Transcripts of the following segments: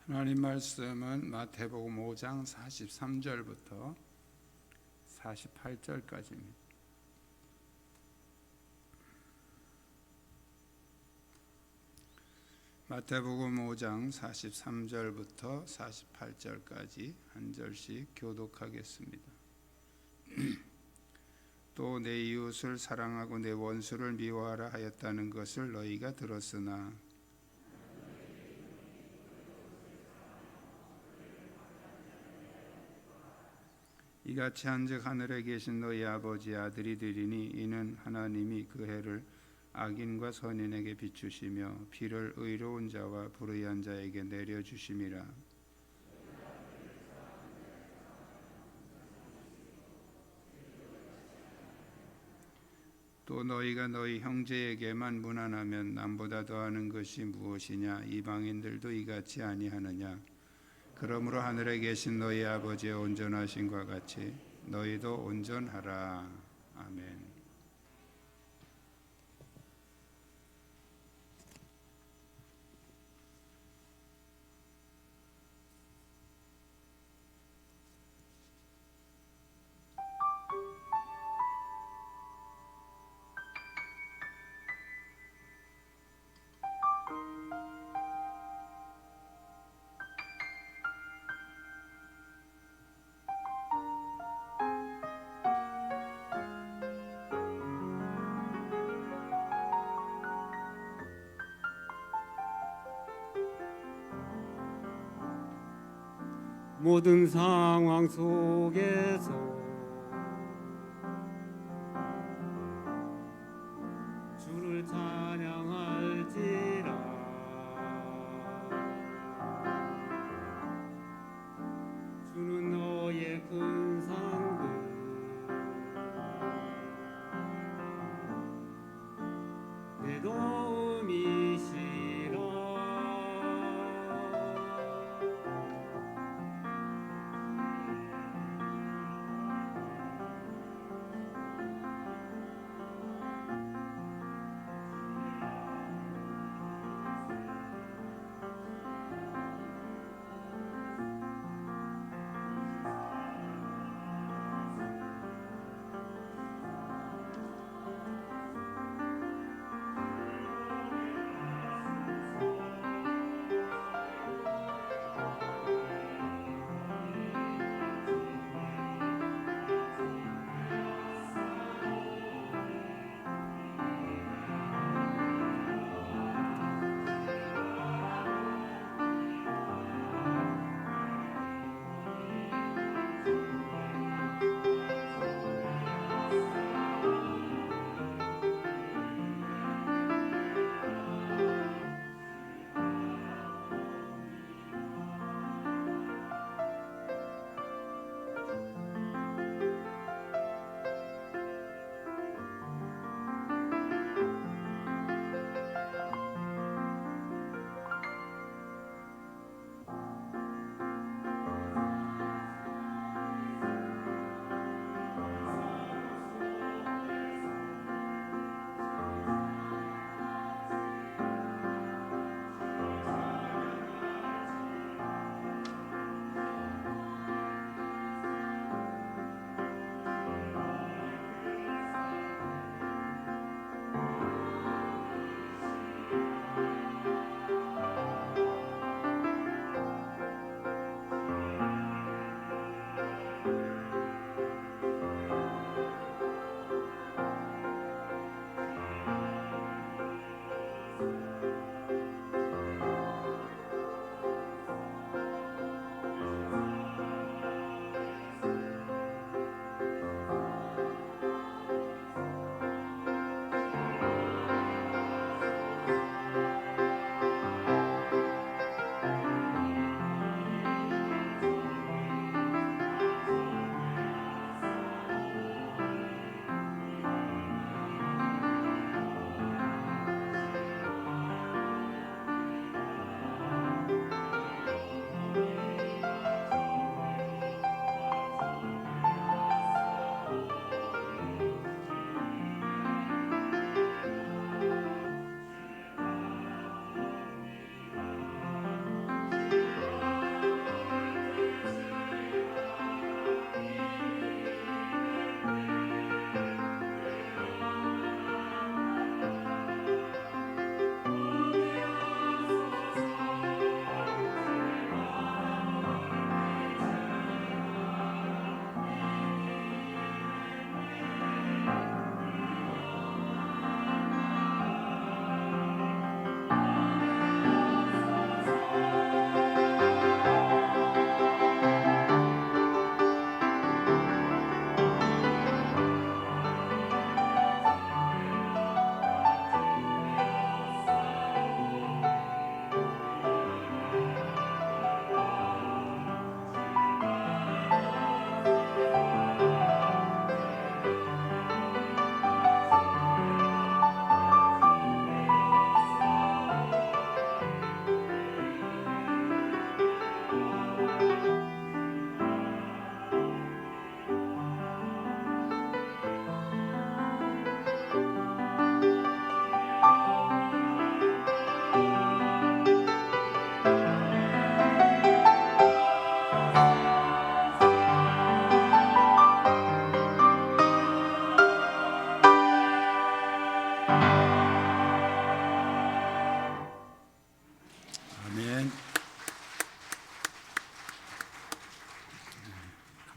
하나님 말씀은 마태복음 5장 43절부터 48절까지입니다. 마태복음 5장 43절부터 48절까지 한 절씩 교독하겠습니다. 또 내 이웃을 사랑하고 내 원수를 미워하라 하였다는 것을 너희가 들었으나 이같이 한즉 하늘에 계신 너희 아버지 아들이 되리니 이는 하나님이 그 해를 악인과 선인에게 비추시며 비를 의로운 자와 불의한 자에게 내려주심이라. 또 너희가 너희 형제에게만 무난하면 남보다 더하는 것이 무엇이냐? 이방인들도 이같이 아니하느냐? 그러므로 하늘에 계신 너희 아버지의 온전하심과 같이 너희도 온전하라. 아멘. 모든 상황 속에서 주를 찬양할지라. 주는 너의 큰 상급 내 도움이시라.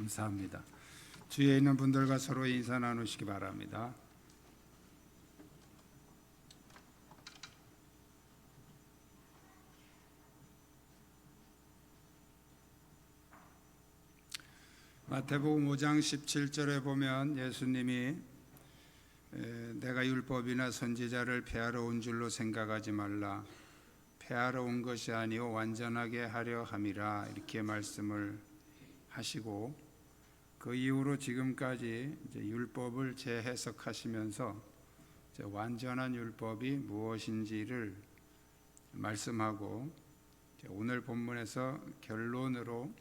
감사합니다. 주위에 있는 분들과 서로 인사 나누시기 바랍니다. 마태복음 5장 17절에 보면 예수님이 내가 율법이나 선지자를 폐하러 온 줄로 생각하지 말라. 폐하러 온 것이 아니오 완전하게 하려 함이라 이렇게 말씀을 하시고 그 이후로 지금까지 이제 율법을 재해석하시면서 이제 완전한 율법이 무엇인지를 말씀하고 오늘 본문에서 결론으로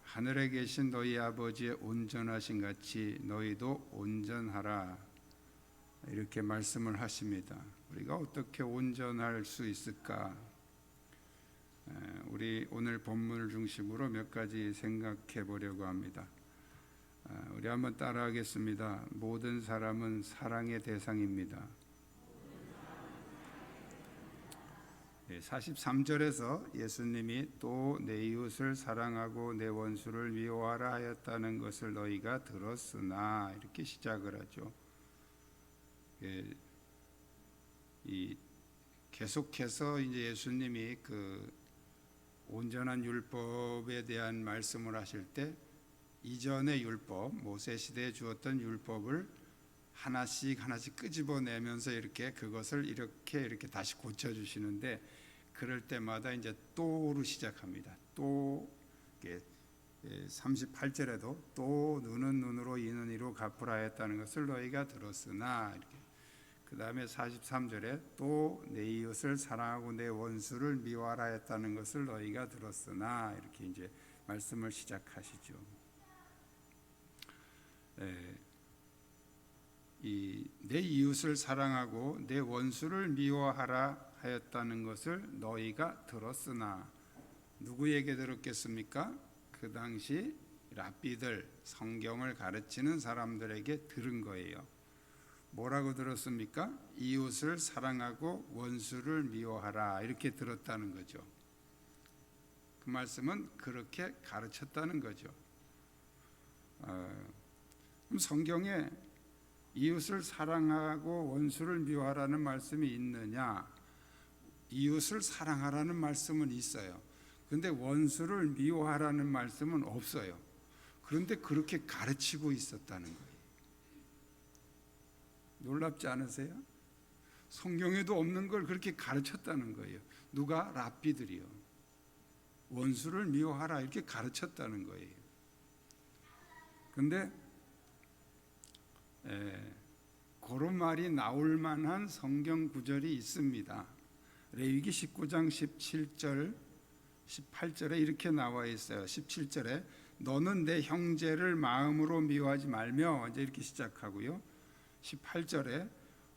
하늘에 계신 너희 아버지의 온전하신 같이 너희도 온전하라 이렇게 말씀을 하십니다. 우리가 어떻게 온전할 수 있을까? 우리 오늘 본문을 중심으로 몇 가지 생각해 보려고 합니다. 우리 한번 따라하겠습니다. 모든 사람은 사랑의 대상입니다. 43절에서 예수님이 또 내 이웃을 사랑하고 내 원수를 미워하라 하였다는 것을 너희가 들었으나 이렇게 시작을 하죠. 계속해서 이제 예수님이 그 온전한 율법에 대한 말씀을 하실 때 이전의 율법, 모세 시대에 주었던 율법을 하나씩 끄집어내면서 이렇게 그것을 이렇게 다시 고쳐주시는데 그럴 때마다 이제 또로 시작합니다. 또 38절에도 또 눈은 눈으로 이는 이로 갚으라 했다는 것을 너희가 들었으나 이렇게 그 다음에 43절에 또 내 이웃을 사랑하고 내 원수를 미워하라 했다는 것을 너희가 들었으나 이렇게 이제 말씀을 시작하시죠. 내 이웃을 사랑하고 내 원수를 미워하라 하였다는 것을 너희가 들었으나 누구에게 들었겠습니까? 그 당시 랍비들, 성경을 가르치는 사람들에게 들은 거예요. 뭐라고 들었습니까? 이웃을 사랑하고 원수를 미워하라 이렇게 들었다는 거죠. 그 말씀은 그렇게 가르쳤다는 거죠. 그럼 성경에 이웃을 사랑하고 원수를 미워하라는 말씀이 있느냐? 이웃을 사랑하라는 말씀은 있어요. 그런데 원수를 미워하라는 말씀은 없어요. 그런데 그렇게 가르치고 있었다는 거예요. 놀랍지 않으세요? 성경에도 없는 걸 그렇게 가르쳤다는 거예요. 누가? 랍비들이요. 원수를 미워하라 이렇게 가르쳤다는 거예요. 그런데 그런 말이 나올 만한 성경 구절이 있습니다. 레위기 19장 17절 18절에 이렇게 나와 있어요. 17절에 너는 내 형제를 마음으로 미워하지 말며 이제 이렇게 시작하고요. 18절에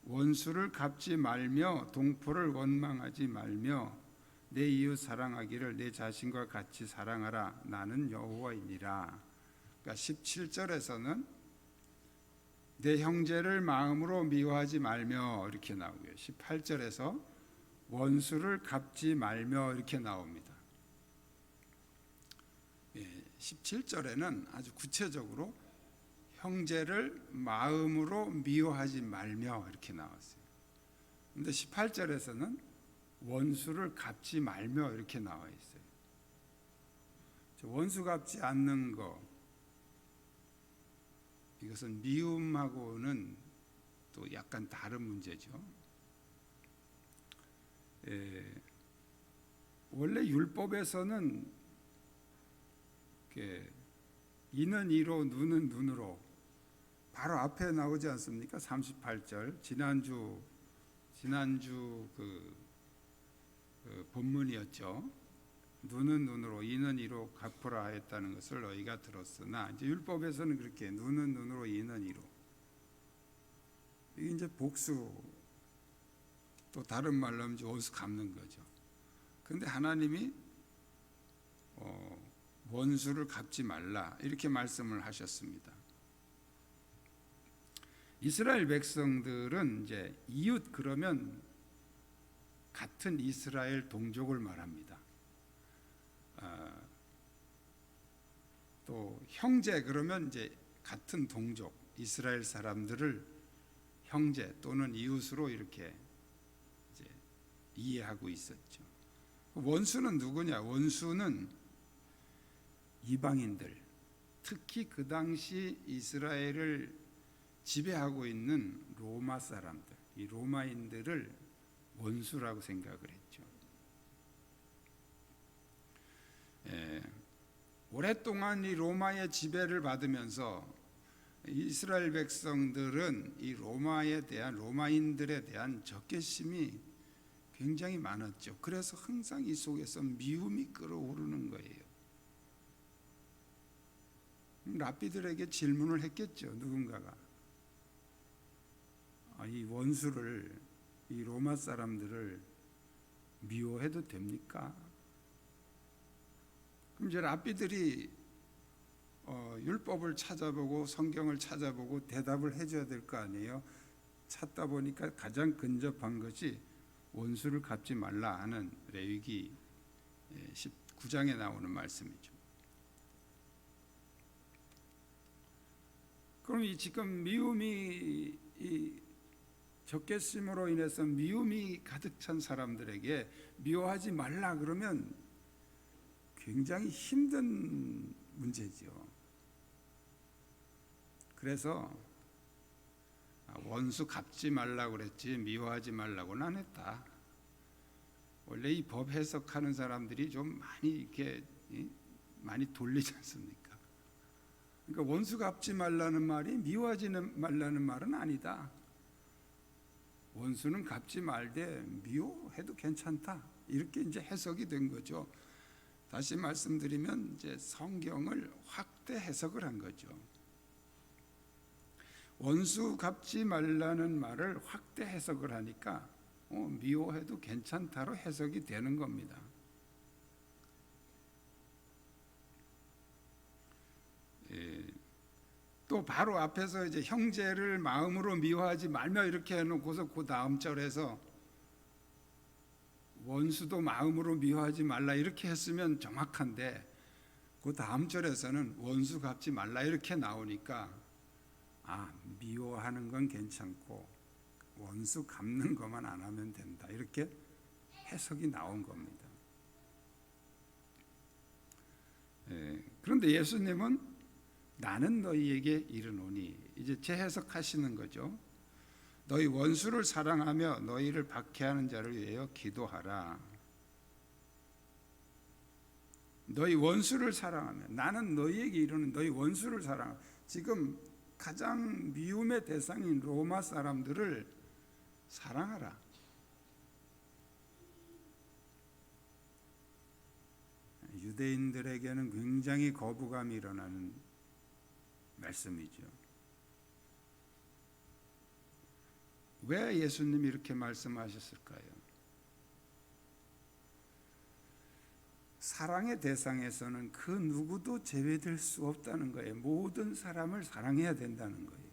원수를 갚지 말며 동포를 원망하지 말며 내 이웃 사랑하기를 내 자신과 같이 사랑하라 나는 여호와이니라. 그러니까 17절에서는 내 형제를 마음으로 미워하지 말며 이렇게 나오고요. 18절에서 원수를 갚지 말며 이렇게 나옵니다. 17절에는 아주 구체적으로 형제를 마음으로 미워하지 말며 이렇게 나왔어요. 그런데 18절에서는 원수를 갚지 말며 이렇게 나와 있어요. 원수 갚지 않는 거, 이것은 미움하고는 또 약간 다른 문제죠. 원래 율법에서는 이는 이로 눈은 눈으로 바로 앞에 나오지 않습니까? 38절 지난주 그 본문이었죠. 눈은 눈으로 이는 이로 갚으라 하였다는 것을 너희가 들었으나 이제 율법에서는 그렇게 눈은 눈으로 이는 이로 이게 이제 복수 또 다른 말로 하면 원수 갚는 거죠. 그런데 하나님이 원수를 갚지 말라 이렇게 말씀을 하셨습니다. 이스라엘 백성들은 이제 이웃 그러면 같은 이스라엘 동족을 말합니다. 또 형제 그러면 이제 같은 동족 이스라엘 사람들을 형제 또는 이웃으로 이렇게 이제 이해하고 있었죠. 원수는 누구냐? 원수는 이방인들, 특히 그 당시 이스라엘을 지배하고 있는 로마 사람들, 이 로마인들을 원수라고 생각을 했죠. 오랫동안 이 로마의 지배를 받으면서 이스라엘 백성들은 이 로마인들에 대한 적개심이 굉장히 많았죠. 그래서 항상 이 속에서 미움이 끓어오르는 거예요. 랍비들에게 질문을 했겠죠. 누군가가 이 원수를, 이 로마 사람들을 미워해도 됩니까? 그럼 이제 랍비들이 율법을 찾아보고 성경을 찾아보고 대답을 해줘야 될 거 아니에요. 찾다 보니까 가장 근접한 것이 원수를 갚지 말라 하는 레위기 19장에 나오는 말씀이죠. 그럼 지금 미움이, 이 적개심으로 인해서 미움이 가득 찬 사람들에게 미워하지 말라 그러면 굉장히 힘든 문제죠. 그래서 원수 갚지 말라고 그랬지 미워하지 말라고는 안 했다. 원래 이 법 해석하는 사람들이 좀 많이 이렇게 많이 돌리지 않습니까? 그러니까 원수 갚지 말라는 말이 미워하지 말라는 말은 아니다. 원수는 갚지 말되 미워해도 괜찮다. 이렇게 이제 해석이 된 거죠. 다시 말씀드리면 이제 성경을 확대 해석을 한 거죠. 원수 갚지 말라는 말을 확대 해석을 하니까 미워해도 괜찮다로 해석이 되는 겁니다. 또 바로 앞에서 이제 형제를 마음으로 미워하지 말며 이렇게 해놓고서 그 다음 절에서 원수도 마음으로 미워하지 말라 이렇게 했으면 정확한데 그 다음 절에서는 원수 갚지 말라 이렇게 나오니까 미워하는 건 괜찮고 원수 갚는 것만 안 하면 된다 이렇게 해석이 나온 겁니다. 그런데 예수님은 나는 너희에게 이르노니 이제 재해석하시는 거죠. 너희 원수를 사랑하며 너희를 박해하는 자를 위하여 기도하라. 너희 원수를 사랑하며 나는 너희에게 이르는 너희 원수를 사랑하라. 지금 가장 미움의 대상인 로마 사람들을 사랑하라. 유대인들에게는 굉장히 거부감이 일어나는 말씀이죠. 왜 예수님이 이렇게 말씀하셨을까요? 사랑의 대상에서는 그 누구도 제외될 수 없다는 거예요. 모든 사람을 사랑해야 된다는 거예요.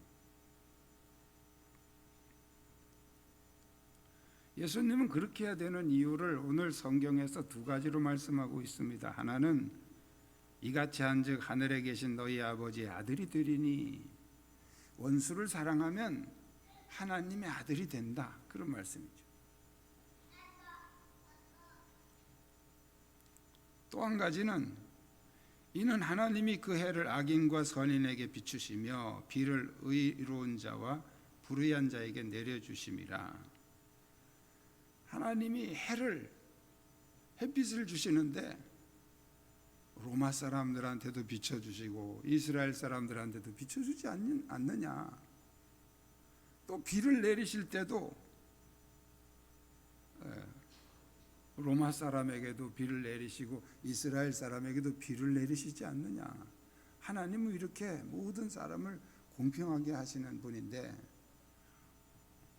예수님은 그렇게 해야 되는 이유를 오늘 성경에서 두 가지로 말씀하고 있습니다. 하나는 이같이 한즉 하늘에 계신 너희 아버지의 아들이 되리니 원수를 사랑하면 하나님의 아들이 된다. 그런 말씀이죠. 또 한 가지는 이는 하나님이 그 해를 악인과 선인에게 비추시며 비를 의로운 자와 불의한 자에게 내려주심이라. 하나님이 햇빛을 주시는데 로마 사람들한테도 비춰주시고 이스라엘 사람들한테도 비춰주지 않느냐. 또 비를 내리실 때도 로마 사람에게도 비를 내리시고 이스라엘 사람에게도 비를 내리시지 않느냐. 하나님은 이렇게 모든 사람을 공평하게 하시는 분인데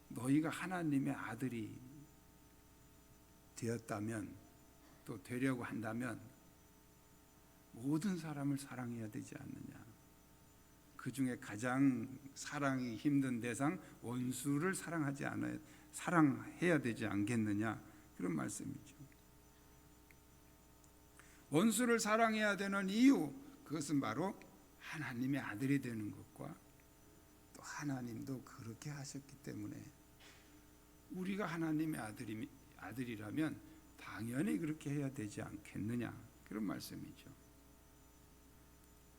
너희가 하나님의 아들이 되었다면 또 되려고 한다면 모든 사람을 사랑해야 되지 않느냐. 그 중에 가장 사랑이 힘든 대상 원수를 사랑해야 되지 않겠느냐. 그런 말씀이죠. 원수를 사랑해야 되는 이유, 그것은 바로 하나님의 아들이 되는 것과 또 하나님도 그렇게 하셨기 때문에 우리가 하나님의 아들이라면 당연히 그렇게 해야 되지 않겠느냐, 그런 말씀이죠.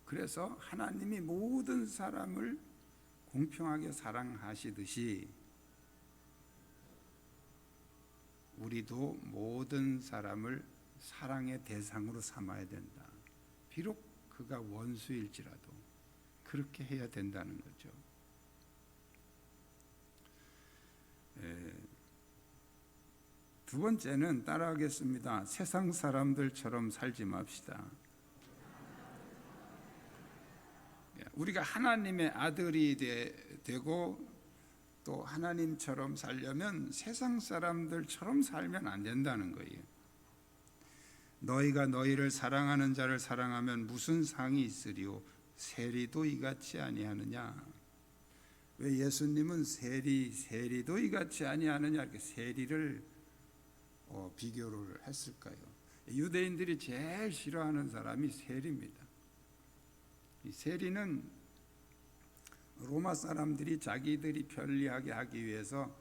그래서 하나님이 모든 사람을 공평하게 사랑하시듯이 우리도 모든 사람을 사랑의 대상으로 삼아야 된다. 비록 그가 원수일지라도 그렇게 해야 된다는 거죠. 두 번째는 따라하겠습니다. 세상 사람들처럼 살지 맙시다. 우리가 하나님의 아들이 되고 또 하나님처럼 살려면 세상 사람들처럼 살면 안 된다는 거예요. 너희가 너희를 사랑하는 자를 사랑하면 무슨 상이 있으리요? 세리도 이같이 아니하느냐? 왜 예수님은 세리도 이같이 아니하느냐 이렇게 세리를 비교를 했을까요? 유대인들이 제일 싫어하는 사람이 세리입니다. 이 세리는 로마 사람들이 자기들이 편리하게 하기 위해서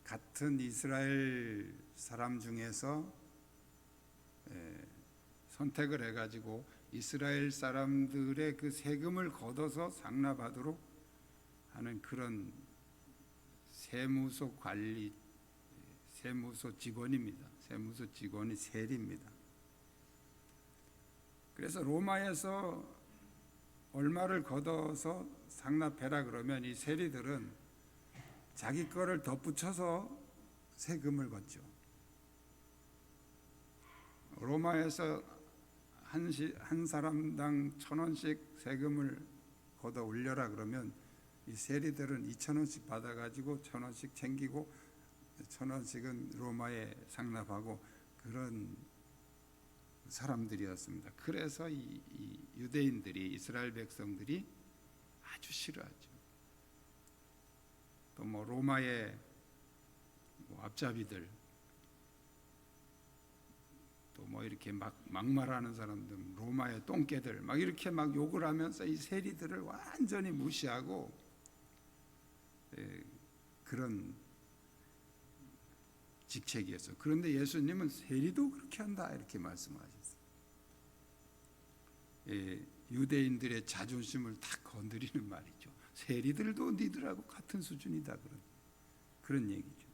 같은 이스라엘 사람 중에서 선택을 해가지고 이스라엘 사람들의 그 세금을 걷어서 상납하도록 하는 그런 세무소 직원입니다. 세무소 직원이 세리입니다. 그래서 로마에서 얼마를 걷어서 상납해라 그러면 이 세리들은 자기 거를 덧붙여서 세금을 걷죠. 로마에서 한 사람당 1,000원씩 세금을 걷어 올려라 그러면 이 세리들은 2,000원씩 받아가지고 1,000원씩 챙기고 1,000원씩은 로마에 상납하고 그런 사람들이었습니다. 그래서 이 유대인들이 이스라엘 백성들이 아주 싫어하죠. 또 뭐 로마의 앞잡이들 또 뭐 이렇게 막말하는 사람들, 로마의 똥개들 막 이렇게 막 욕을 하면서 이 세리들을 완전히 무시하고 그런 직책이었어요. 그런데 예수님은 세리도 그렇게 한다 이렇게 말씀하셨어요. 유대인들의 자존심을 탁 건드리는 말이죠. 세리들도 니들하고 같은 수준이다 그런 얘기죠.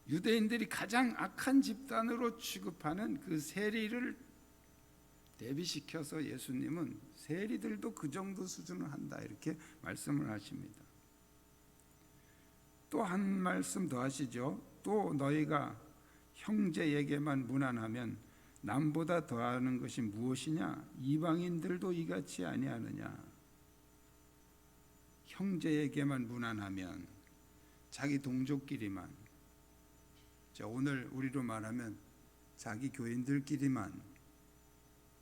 유대인들이 가장 악한 집단으로 취급하는 그 세리를 대비시켜서 예수님은 세리들도 그 정도 수준을 한다 이렇게 말씀을 하십니다. 또 한 말씀 더 하시죠. 또 너희가 형제에게만 무난하면 남보다 더하는 것이 무엇이냐? 이방인들도 이같이 아니하느냐? 형제에게만 무난하면 자기 동족끼리만, 오늘 우리로 말하면 자기 교인들끼리만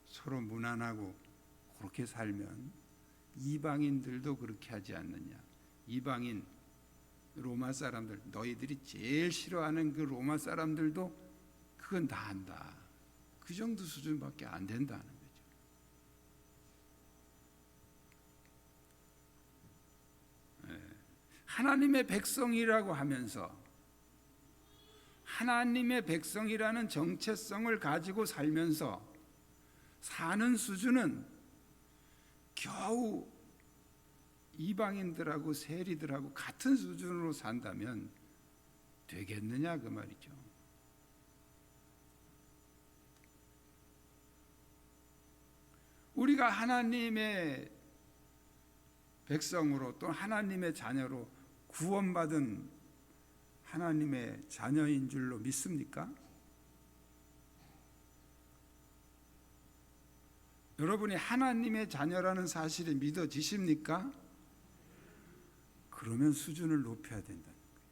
서로 무난하고 그렇게 살면 이방인들도 그렇게 하지 않느냐? 이방인 로마 사람들, 너희들이 제일 싫어하는 그 로마 사람들도 그건 다 한다. 그 정도 수준밖에 안 된다는 거죠. 하나님의 백성이라고 하면서 하나님의 백성이라는 정체성을 가지고 살면서 사는 수준은 겨우 이방인들하고 세리들하고 같은 수준으로 산다면 되겠느냐 그 말이죠. 우리가 하나님의 백성으로 또 하나님의 자녀로 구원받은 하나님의 자녀인 줄로 믿습니까? 여러분이 하나님의 자녀라는 사실이 믿어지십니까? 그러면 수준을 높여야 된다는 거예요.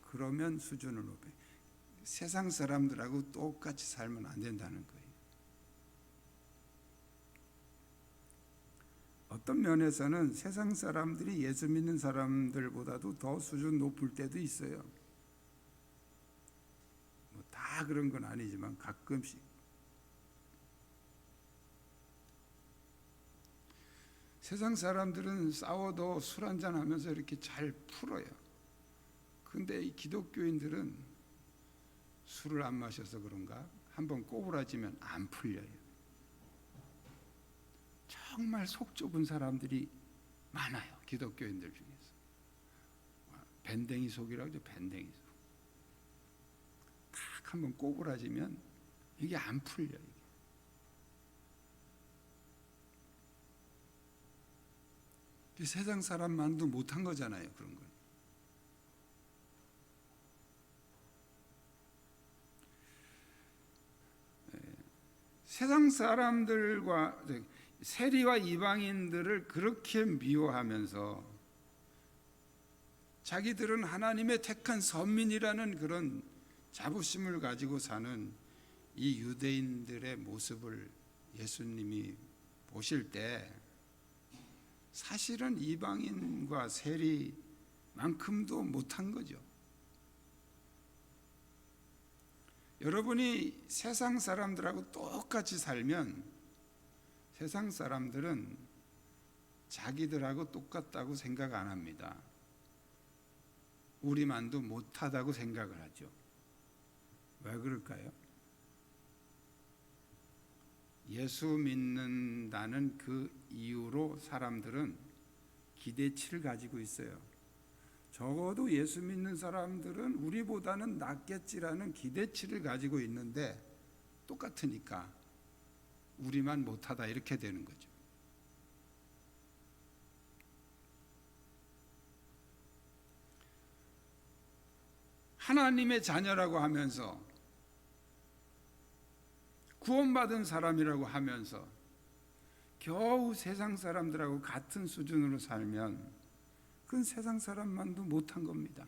그러면 수준을 높여야. 세상 사람들하고 똑같이 살면 안 된다는 거예요. 어떤 면에서는 세상 사람들이 예수 믿는 사람들보다도 더 수준 높을 때도 있어요. 다 다 그런 건 아니지만 가끔씩 세상 사람들은 싸워도 술 한잔 하면서 이렇게 잘 풀어요. 근데 이 기독교인들은 술을 안 마셔서 그런가 한번 꼬부라지면 안 풀려요. 정말 속 좁은 사람들이 많아요. 기독교인들 중에서. 밴댕이 속이라고 하죠. 밴댕이 속. 딱 한번 꼬부라지면 이게 안 풀려요. 세상 사람만도 못한 거잖아요. 그런 건. 세상 사람들과 세리와 이방인들을 그렇게 미워하면서 자기들은 하나님의 택한 선민이라는 그런 자부심을 가지고 사는 이 유대인들의 모습을 예수님이 보실 때 사실은 이방인과 세리만큼도 못한 거죠. 여러분이 세상 사람들하고 똑같이 살면 세상 사람들은 자기들하고 똑같다고 생각 안 합니다. 우리만도 못하다고 생각을 하죠. 왜 그럴까요? 예수 믿는다는 그 이유로 사람들은 기대치를 가지고 있어요. 적어도 예수 믿는 사람들은 우리보다는 낫겠지라는 기대치를 가지고 있는데 똑같으니까 우리만 못하다 이렇게 되는 거죠. 하나님의 자녀라고 하면서 구원받은 사람이라고 하면서 겨우 세상 사람들하고 같은 수준으로 살면 그건 세상 사람만도 못한 겁니다.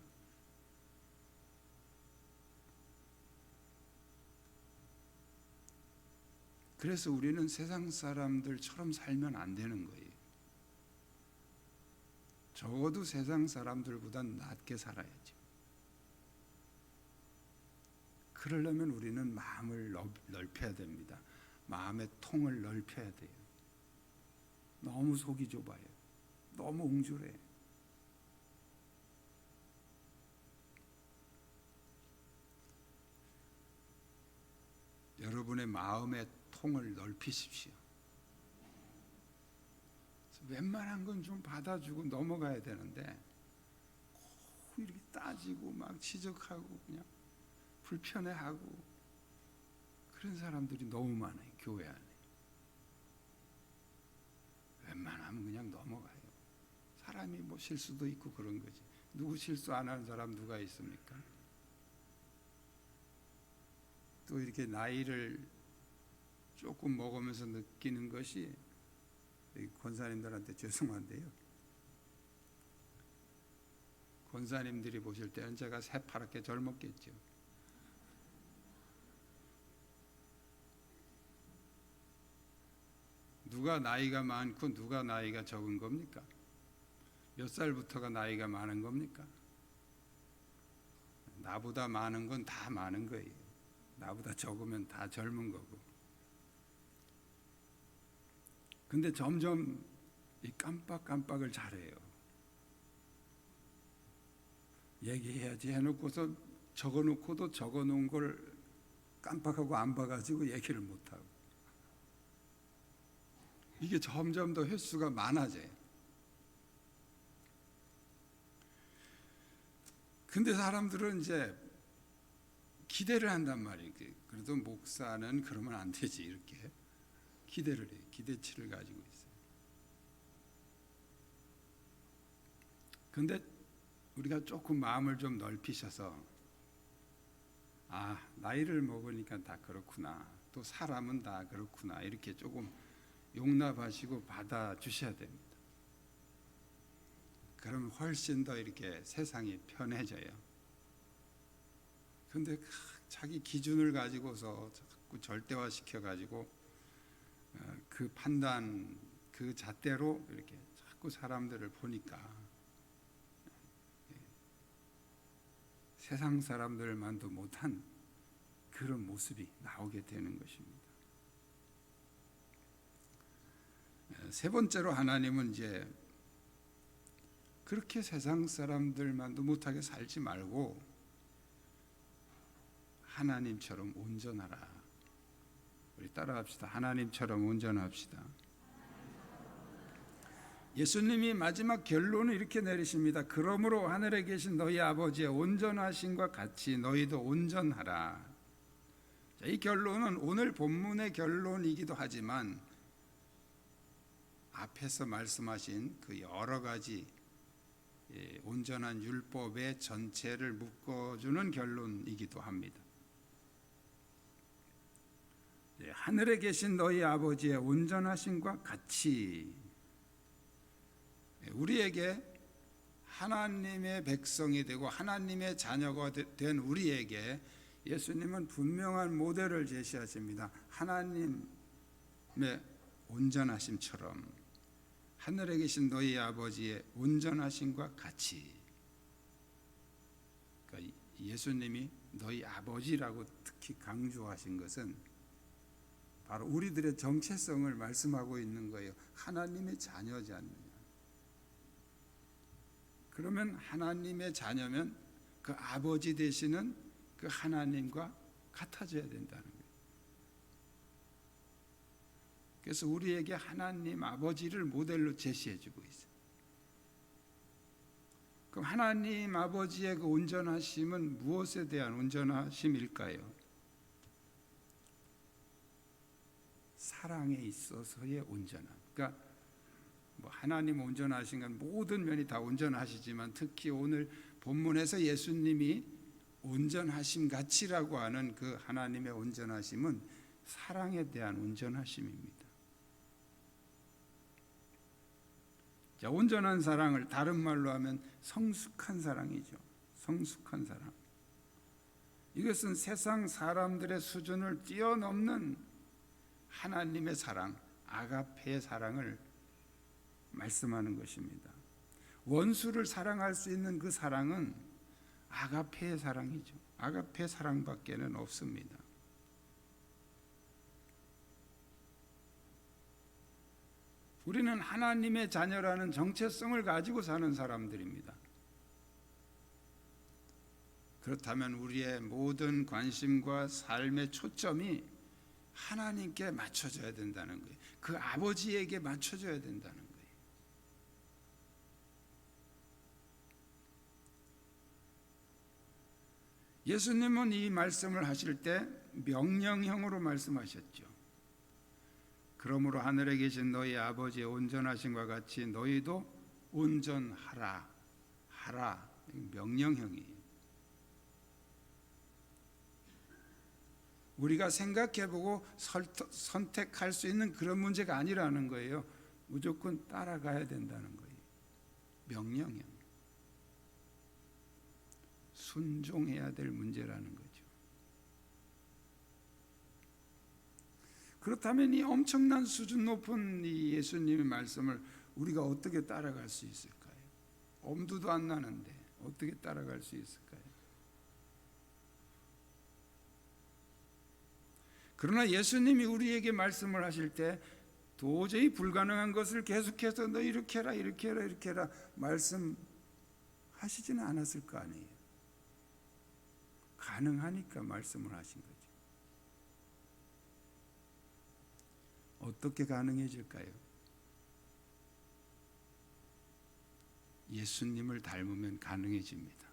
그래서 우리는 세상 사람들처럼 살면 안 되는 거예요. 적어도 세상 사람들보단 낫게 살아야죠. 그러려면 우리는 마음을 넓혀야 됩니다. 마음의 통을 넓혀야 돼요. 너무 속이 좁아요. 너무 옹졸해요. 여러분의 마음의 통을 넓히십시오. 웬만한 건 좀 받아주고 넘어가야 되는데 꼭 이렇게 따지고 막 지적하고 그냥 불편해하고 그런 사람들이 너무 많아요. 교회 안에. 웬만하면 그냥 넘어가요. 사람이 뭐 실수도 있고 그런 거지. 누구 실수 안 하는 사람 누가 있습니까? 또 이렇게 나이를 조금 먹으면서 느끼는 것이 권사님들한테 죄송한데요. 권사님들이 보실 때는 제가 새파랗게 젊었겠죠. 누가 나이가 많고 누가 나이가 적은 겁니까? 몇 살부터가 나이가 많은 겁니까? 나보다 많은 건 다 많은 거예요. 나보다 적으면 다 젊은 거고. 근데 점점 이 깜빡깜빡을 잘해요. 얘기해야지 해놓고서 적어놓고도 적어놓은 걸 깜빡하고 안 봐가지고 얘기를 못하고. 이게 점점 더 횟수가 많아져요. 근데 사람들은 이제 기대를 한단 말이에요. 그래도 목사는 그러면 안 되지 이렇게 기대를 해요. 기대치를 가지고 있어요. 근데 우리가 조금 마음을 좀 넓히셔서 나이를 먹으니까 다 그렇구나. 또 사람은 다 그렇구나. 이렇게 조금 용납하시고 받아주셔야 됩니다. 그러면 훨씬 더 이렇게 세상이 편해져요. 근데 자기 기준을 가지고서 자꾸 절대화시켜 가지고 그 판단, 그 잣대로 이렇게 자꾸 사람들을 보니까 세상 사람들만도 못한 그런 모습이 나오게 되는 것입니다. 세 번째로 하나님은 이제 그렇게 세상 사람들만도 못하게 살지 말고 하나님처럼 온전하라. 우리 따라합시다. 하나님처럼 온전합시다. 예수님이 마지막 결론을 이렇게 내리십니다. 그러므로 하늘에 계신 너희 아버지의 온전하심과 같이 너희도 온전하라. 자, 이 결론은 오늘 본문의 결론이기도 하지만 앞에서 말씀하신 그 여러 가지 온전한 율법의 전체를 묶어주는 결론이기도 합니다. 하늘에 계신 너희 아버지의 온전하심과 같이 우리에게 하나님의 백성이 되고 하나님의 자녀가 된 우리에게 예수님은 분명한 모델을 제시하십니다. 하나님의 온전하심처럼 하늘에 계신 너희 아버지의 온전하심과 같이. 그러니까 예수님이 너희 아버지라고 특히 강조하신 것은 바로 우리들의 정체성을 말씀하고 있는 거예요. 하나님의 자녀지 않느냐. 그러면 하나님의 자녀면 그 아버지 되시는 그 하나님과 같아져야 된다는 거예요. 그래서 우리에게 하나님 아버지를 모델로 제시해주고 있어요. 그럼 하나님 아버지의 그 온전하심은 무엇에 대한 온전하심일까요? 사랑에 있어서의 온전함. 그러니까 하나님 온전하신 건 모든 면이 다 온전하시지만 특히 오늘 본문에서 예수님이 온전하심 같이라고 하는 그 하나님의 온전하심은 사랑에 대한 온전하심입니다. 자, 온전한 사랑을 다른 말로 하면 성숙한 사랑이죠. 성숙한 사랑. 이것은 세상 사람들의 수준을 뛰어넘는 하나님의 사랑, 아가페의 사랑을 말씀하는 것입니다. 원수를 사랑할 수 있는 그 사랑은 아가페의 사랑이죠. 아가페 사랑밖에는 없습니다. 우리는 하나님의 자녀라는 정체성을 가지고 사는 사람들입니다. 그렇다면 우리의 모든 관심과 삶의 초점이 하나님께 맞춰져야 된다는 거예요. 그 아버지에게 맞춰져야 된다는 거예요. 예수님은 이 말씀을 하실 때 명령형으로 말씀하셨죠. 그러므로 하늘에 계신 너희 아버지의 온전하심과 같이 너희도 온전하라. 하라. 명령형이에요. 우리가 생각해보고 선택할 수 있는 그런 문제가 아니라는 거예요. 무조건 따라가야 된다는 거예요. 명령형. 순종해야 될 문제라는 거죠. 그렇다면 이 엄청난 수준 높은 이 예수님의 말씀을 우리가 어떻게 따라갈 수 있을까요? 엄두도 안 나는데 어떻게 따라갈 수 있을까요? 그러나 예수님이 우리에게 말씀을 하실 때 도저히 불가능한 것을 계속해서 너 이렇게 해라 이렇게 해라 이렇게 해라 말씀하시지는 않았을 거 아니에요. 가능하니까 말씀을 하신 거죠. 어떻게 가능해질까요? 예수님을 닮으면 가능해집니다.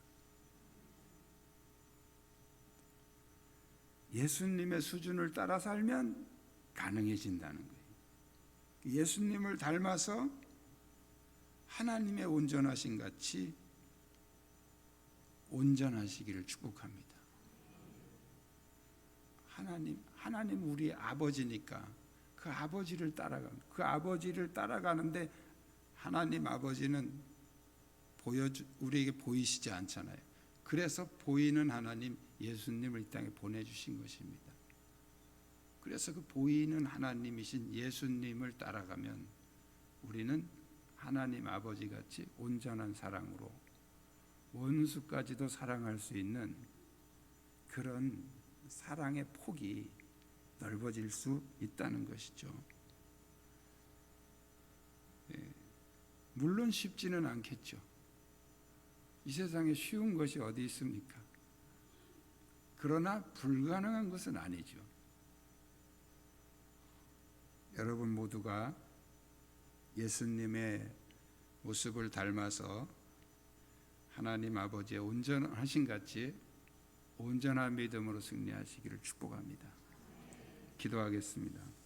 예수님의 수준을 따라 살면 가능해진다는 거예요. 예수님을 닮아서 하나님의 온전하신 같이 온전하시기를 축복합니다. 하나님 우리의 아버지니까 그 아버지를 따라가는데 하나님 아버지는 우리에게 보이시지 않잖아요. 그래서 보이는 하나님 예수님을 이 땅에 보내주신 것입니다. 그래서 그 보이는 하나님이신 예수님을 따라가면 우리는 하나님 아버지같이 온전한 사랑으로 원수까지도 사랑할 수 있는 그런 사랑의 폭이 넓어질 수 있다는 것이죠. 물론 쉽지는 않겠죠. 이 세상에 쉬운 것이 어디 있습니까? 그러나 불가능한 것은 아니죠. 여러분 모두가 예수님의 모습을 닮아서 하나님 아버지의 온전하신 같이 온전한 믿음으로 승리하시기를 축복합니다. 기도하겠습니다.